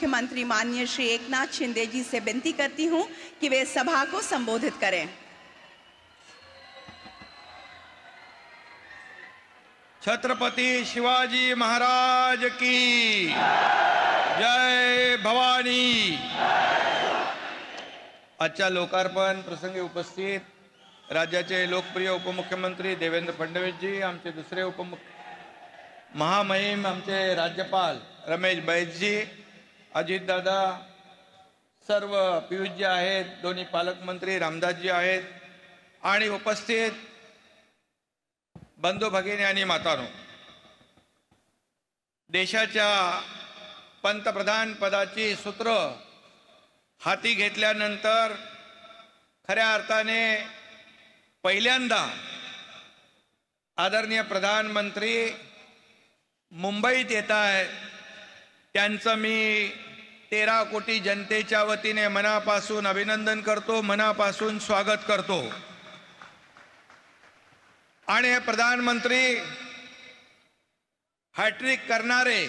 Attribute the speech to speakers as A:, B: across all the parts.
A: मुख्यमंत्री माननीय श्री एकनाथ शिंदे जी से विनती करती हूं कि वे सभा को संबोधित करें।
B: छत्रपति शिवाजी महाराज की जय भवानी। आजच्या लोकार्पण प्रसंगी उपस्थित राज्याचे लोकप्रिय उपमुख्यमंत्री देवेंद्र फडणवीस जी, आमचे दुसरे महामहिम आमचे राज्यपाल रमेश बैसजी, अजितदादा, सर्व पियुषजी आहेत, दोन्ही पालकमंत्री रामदासजी आहेत आणि उपस्थित बंधू भगिनी आणि मातांनो, देशाच्या पंतप्रधान पदाची सूत्र हाती घेतल्यानंतर खऱ्या अर्थाने पहिल्यांदा आदरणीय प्रधानमंत्री मुंबईत येत आहेत। त्यांचं मी 13 कोटी जनतेच्या वतीने मनापासून अभिनंदन करतो, मनापासून स्वागत करतो। आणि हे प्रधानमंत्री हॅट्रिक करणारे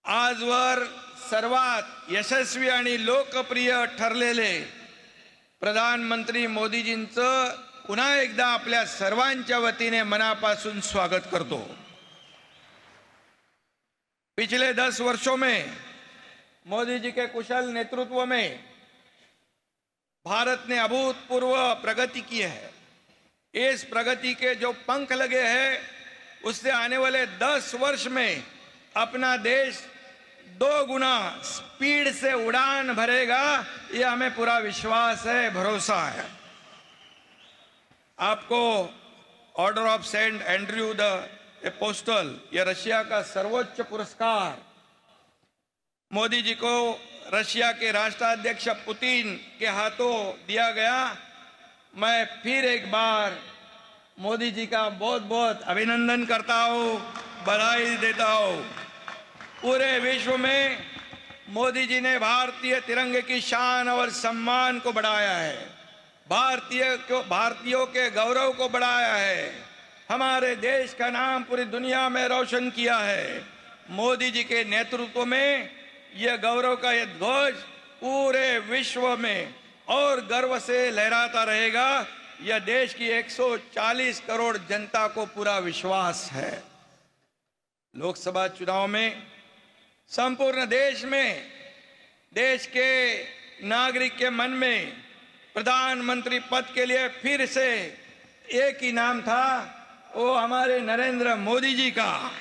B: आजवर सर्वात यशस्वी आणि लोकप्रिय ठरलेले प्रधानमंत्री मोदीजींचं पुन्हा एकदा आपल्या सर्वांच्या वतीने मनापासून स्वागत करतो। पिछले 10 वर्षों में मोदी जी के कुशल नेतृत्व में भारत ने अभूतपूर्व प्रगति की है। इस प्रगति के जो पंख लगे हैं उससे आने वाले 10 वर्ष में अपना देश 2 गुना स्पीड से उड़ान भरेगा, ये हमें पूरा विश्वास है, भरोसा है। आपको order of Saint Andrew the apostle, यह रशिया का सर्वोच्च पुरस्कार मोदी जी को रशिया के राष्ट्राध्यक्ष पुतिन के हाथों दिया गया। मैं फिर एक बार मोदी जी का बहुत बहुत अभिनंदन करता हूँ, बधाई देता हूँ। पूरे विश्व में मोदी जी ने भारतीय तिरंगे की शान और सम्मान को बढ़ाया है, भारतीयों के गौरव को बढ़ाया है, हमारे देश का नाम पूरी दुनिया में रोशन किया है। मोदी जी के नेतृत्व में यह गौरव का यह ध्वज पूरे विश्व में और गर्व से लहराता रहेगा। यह देश की 140 करोड़ जनता को पूरा विश्वास है। लोकसभा चुनाव में संपूर्ण देश में देश के नागरिक के मन में प्रधानमंत्री पद के लिए फिर से एक ही नाम था, वो हमारे नरेंद्र मोदी जी का।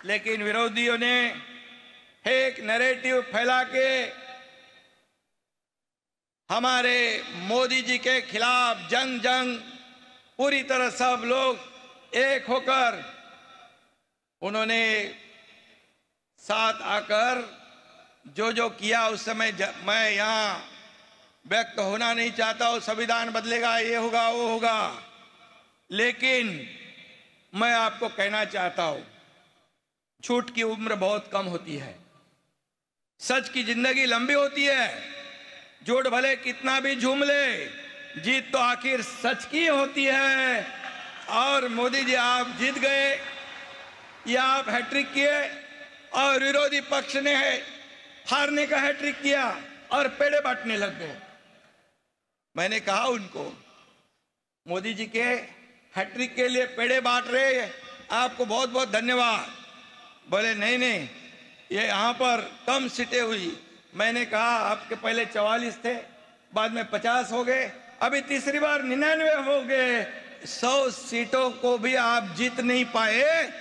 B: लेकिन विरोधियों ने एक नैरेटिव फैला के हमारे मोदी जी के खिलाफ जंग पूरी तरह सब लोग एक होकर उन्होंने साथ आकर जो किया उस समय मैं यहाँ व्यक्त होना नहीं चाहता हूँ। संविधान बदलेगा, ये होगा, वो होगा, लेकिन मैं आपको कहना चाहता हूँ झूठ की उम्र बहुत कम होती है, सच की जिंदगी लंबी होती है। झूठ भले कितना भी झूम ले, जीत तो आखिर सच की होती है। और मोदी जी आप जीत गए, या आप हैट्रिक किए और विरोधी पक्ष ने हारने का हैट्रिक किया और पेड़े बांटने लग गए। मैंने कहा उनको, मोदी जी के हैट्रिक के लिए पेड़े बांट रहे, आपको बहुत बहुत धन्यवाद। बोले नहीं, ये यहाँ पर कम सीटें हुई। मैंने कहा आपके पहले 44 थे, बाद में 50 हो गए, अभी तीसरी बार 99 हो गए। 100 सीटों को भी आप जीत नहीं पाए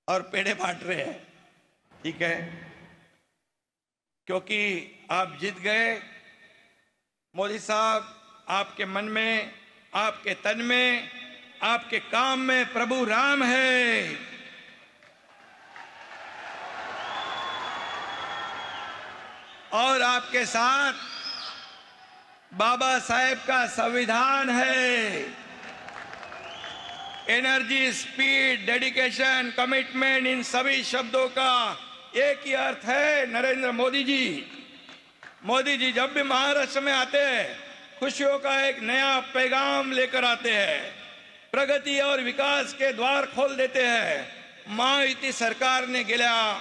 B: और पेड़े बांट रहे हैं। ठीक है, क्योंकि आप जीत गए। मोदी साहब, आपके मन में, आपके तन में, आपके काम में प्रभु राम है। और आपके साथ बाबा साहेब का संविधान है। Energy, speed, dedication, commitment, in सभी शब्दों का एक ही अर्थ है, नरेंद्र मोदी जी। मोदी जी जब भी महाराष्ट्र में आते हैं, खुशियों का एक नया पैगाम लेकर आते हैं, प्रगति और विकास के द्वार खोल देते हैं। महायुती सरकारने गेल्या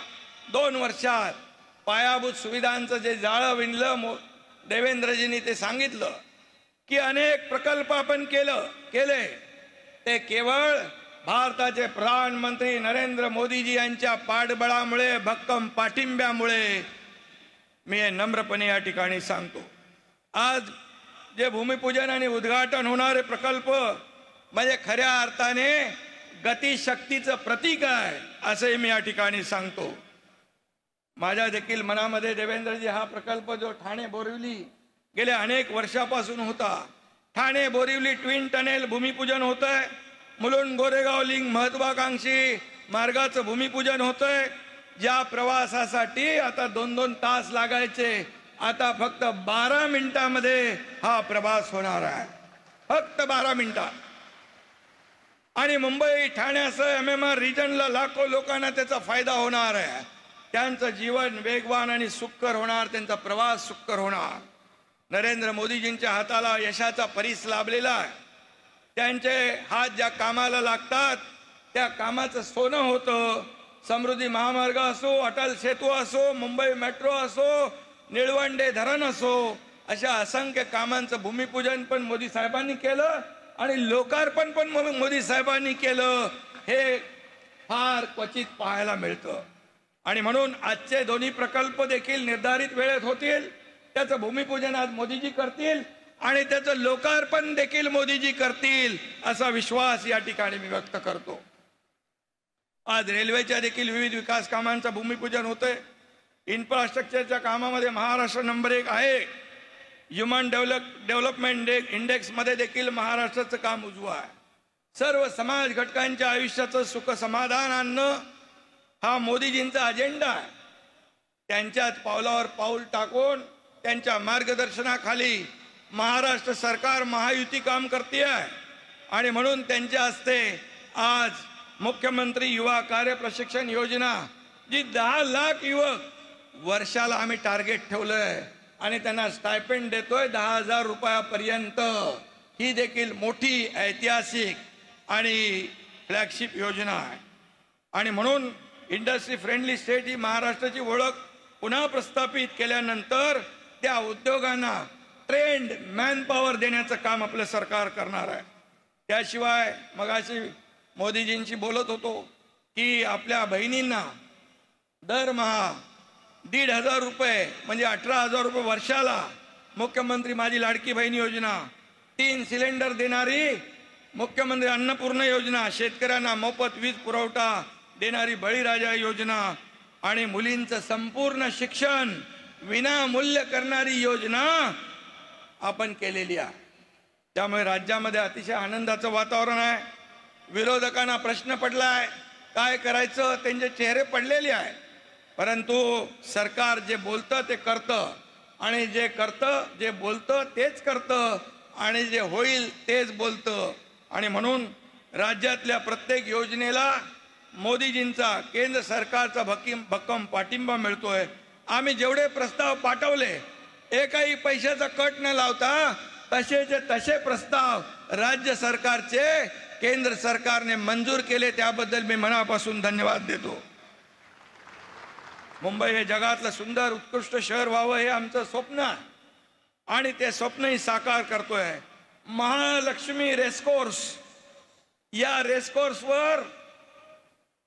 B: 2 वर्षात पायाभूत सुविधांचं जे जाळं विणलं, देवेंद्रजींनी ते सांगितलं की अनेक प्रकल्प आपण केले, ते केवळ भारताचे प्रधानमंत्री नरेंद्र मोदीजी यांच्या पाठबळामुळे, भक्कम पाठिंब्यामुळे, मी हे नम्रपणे या ठिकाणी सांगतो. आज जे भूमिपूजन आणि उद्घाटन होणारे प्रकल्प म्हणजे खऱ्या अर्थाने गतिशक्तीचं प्रतीक आहे असे मी या ठिकाणी सांगतो. माझ्या देखील मनामध्ये देवेंद्रजी हा प्रकल्प जो ठाणे बोरिवली गेल्या अनेक वर्षापासून होता, ठाणे बोरिवली ट्विन टनेल भूमिपूजन होतंय, मुलुंड गोरेगाव लिंक महत्वाकांक्षी मार्गाचं भूमिपूजन होतंय. ज्या प्रवासासाठी आता 2-2 तास लागायचे, आता फक्त 12 मिनिटांमध्ये हा प्रवास होणार आहे, फक्त 12 मिनिटात. आणि मुंबई ठाण्यासह MMR रिजनला लाखो लोकांना त्याचा फायदा होणार आहे. त्यांचं जीवन वेगवान आणि सुखकर होणार, त्यांचा प्रवास सुखकर होणार. नरेंद्र मोदीजींच्या हाताला यशाचा परीस लाभलेला आहे. त्यांचे हात ज्या कामाला लागतात त्या कामाचं सोनं होतं. समृद्धी महामार्ग असो, अटल सेतू असो, मुंबई मेट्रो असो, निळवंडे धरण असो, अशा असंख्य कामांचं भूमिपूजन पण मोदी साहेबांनी केलं आणि लोकार्पण पण मोदी साहेबांनी केलं. हे फार क्वचित पाहायला मिळतं. आणि म्हणून आजचे दोन्ही प्रकल्प देखील निर्धारित वेळेत होतील. त्याचं भूमिपूजन आज मोदीजी करतील आणि त्याचं लोकार्पण देखील मोदीजी करतील असा विश्वास या ठिकाणी मी व्यक्त करतो. आज रेल्वेच्या देखील विविध विकास कामांचं भूमिपूजन होतंय. इन्फ्रास्ट्रक्चरच्या कामामध्ये महाराष्ट्र नंबर 1 आहे. ह्युमन डेव्हलपमेंट इंडेक्स मध्ये देखील महाराष्ट्राचं काम उजवं आहे. सर्व समाज घटकांच्या आयुष्याचं सुख समाधान आणणं हा मोदीजींचा अजेंडा आहे. त्यांच्याच पावलावर पाऊल टाकून त्यांच्या मार्गदर्शनाखाली महाराष्ट्र सरकार महायुती काम करते आहे. आणि म्हणून त्यांच्या हस्ते आज मुख्यमंत्री युवा कार्य प्रशिक्षण योजना, जी 10 लाख युवक वर्षाला आम्ही टार्गेट ठेवलंय आणि त्यांना स्टायपेंड देतोय 10,000 रुपयापर्यंत, ही देखील मोठी ऐतिहासिक आणि फ्लॅगशिप योजना आहे. आणि म्हणून इंडस्ट्री फ्रेंडली स्टेट ही महाराष्ट्राची ओळख पुन्हा प्रस्थापित केल्यानंतर त्या उद्योगांना ट्रेंड मॅनपॉवर देण्याचं काम आपलं सरकार करणार आहे. त्याशिवाय मगाशी मोदीजींशी बोलत होतो की आपल्या बहिणींना दरमहा 1,500 रुपये म्हणजे 18,000 रुपये वर्षाला मुख्यमंत्री माझी लाडकी बहीण योजना, 3 सिलेंडर देणारी मुख्यमंत्री अन्नपूर्णा योजना, शेतकऱ्यांना मोफत वीज पुरवठा देणारी बळीराजा योजना आणि मुलींचं संपूर्ण शिक्षण विनामूल्य करणारी योजना आपण केलेली आहे. त्यामुळे राज्यामध्ये अतिशय आनंदाचं वातावरण आहे. विरोधकांना प्रश्न पडलाय काय करायचं, त्यांचे चेहरे पडलेले आहेत. परंतु सरकार जे बोलतं ते करतं आणि जे करतं, जे बोलतं तेच करतं आणि जे होईल तेच बोलतं. आणि म्हणून राज्यातल्या प्रत्येक योजनेला मोदीजींचा, केंद्र सरकारचा भक्कम पाठिंबा मिळतोय. आम्ही जेवढे प्रस्ताव पाठवले एकही पैशाचा कट न लावता तसेचे तसे प्रस्ताव राज्य सरकारचे केंद्र सरकारने मंजूर केले, त्याबद्दल मी मनापासून धन्यवाद देतो. मुंबई हे जगातलं सुंदर उत्कृष्ट शहर व्हावं हे आमचं स्वप्न आहे आणि ते स्वप्नही साकार करतोय. महालक्ष्मी रेसकोर्स, या रेसकोर्सवर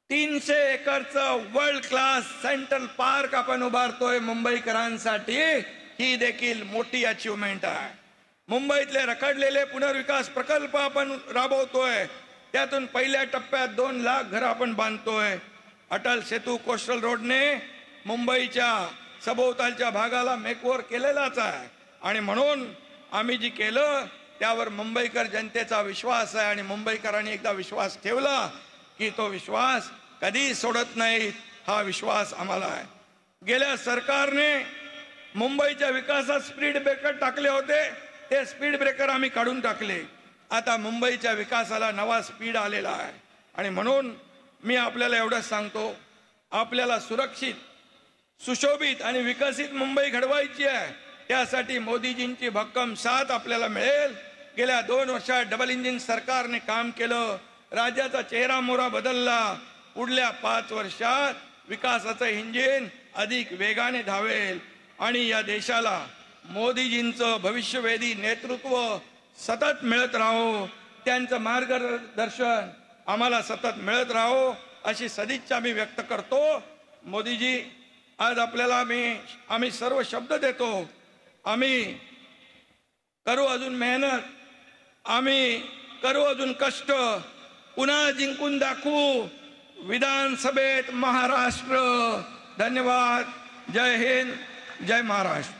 B: 300 एकरचं वर्ल्ड क्लास सेंट्रल पार्क आपण उभारतोय मुंबईकरांसाठी. ही देखील मोठी अचीवमेंट आहे. मुंबईतले रखडलेले पुनर्विकास प्रकल्प आपण राबवतोय. त्यातून पहिल्या टप्प्यात 2 लाख घरं आपण बांधतोय. अटल सेतू कोस्टल रोडने मुंबईच्या सभोवतालच्या भागाला मेकओव्हर केलेलाच आहे. आणि म्हणून आम्ही जी केलं त्यावर मुंबईकर जनतेचा विश्वास आहे आणि मुंबईकरांनी एकदा विश्वास ठेवला की तो विश्वास कधी सोडत नाही, हा विश्वास आम्हाला आहे. गेल्या सरकारने मुंबईच्या विकासात स्पीड ब्रेकर टाकले होते, ते स्पीड ब्रेकर आम्ही काढून टाकले. आता मुंबईच्या विकासाला नवा स्पीड आलेला आहे. आणि म्हणून मी आपल्याला एवढंच सांगतो, आपल्याला सुरक्षित, सुशोभित आणि विकसित मुंबई घडवायची आहे. त्यासाठी मोदीजींची भक्कम साथ आपल्याला मिळेल. गेल्या 2 वर्षात डबल इंजिन सरकारने काम केलं. राज्याचा चेहरा मोहरा बदलला. पुढल्या 5 वर्षात विकासाचं इंजिन अधिक वेगाने धावेल आणि या देशाला मोदीजींचं भविष्यवेधी नेतृत्व सतत मिळत राहो, त्यांचं मार्गदर्शन आम्हाला सतत मिळत राहो अशी सदिच्छा मी व्यक्त करतो। मोदीजी, आज आपल्याला आम्ही सर्व शब्द देतो, आम्ही करू अजून मेहनत, आम्ही करू अजून कष्ट, पुन्हा जिंकून दाखवू विधानसभेत महाराष्ट्र। धन्यवाद। जय हिंद, जय महाराष्ट्र।